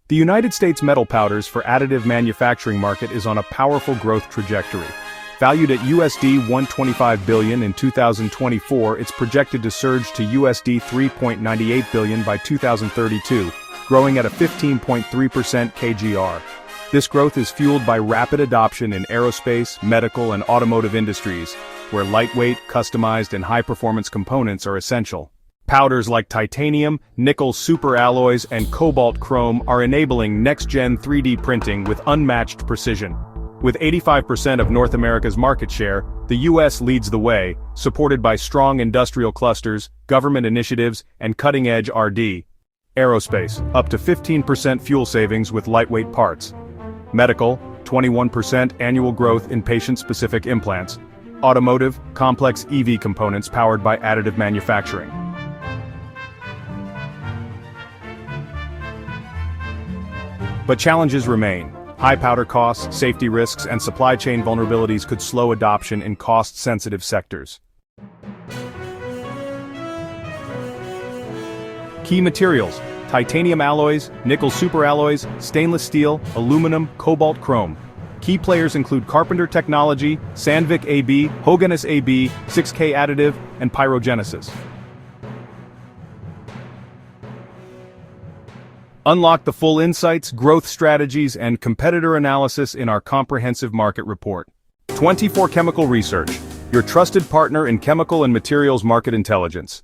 The United States metal powders for additive manufacturing market is on a powerful growth trajectory. Valued at USD 125 billion in 2024, it's projected to surge to USD 3.98 billion by 2032, growing at a 15.3% CAGR. This growth is fueled by rapid adoption in aerospace, medical, and automotive industries, where lightweight, customized, and high-performance components are essential. Powders like titanium, nickel superalloys, and cobalt chrome are enabling next-gen 3D printing with unmatched precision. With 85% of North America's market share, the U.S. leads the way, supported by strong industrial clusters, government initiatives, and cutting-edge R&D. Aerospace, up to 15% fuel savings with lightweight parts. Medical, 21% annual growth in patient-specific implants. Automotive, complex EV components powered by additive manufacturing. But challenges remain. High powder costs, safety risks, and supply chain vulnerabilities could slow adoption in cost-sensitive sectors. Key materials: titanium alloys, nickel superalloys, stainless steel, aluminum, cobalt chrome. Key players include Carpenter Technology, Sandvik AB, Höganäs AB, 6K Additive, and Pyrogenesis. Unlock the full insights, growth strategies, and competitor analysis in our comprehensive market report. 24 Chemical Research, your trusted partner in chemical and materials market intelligence.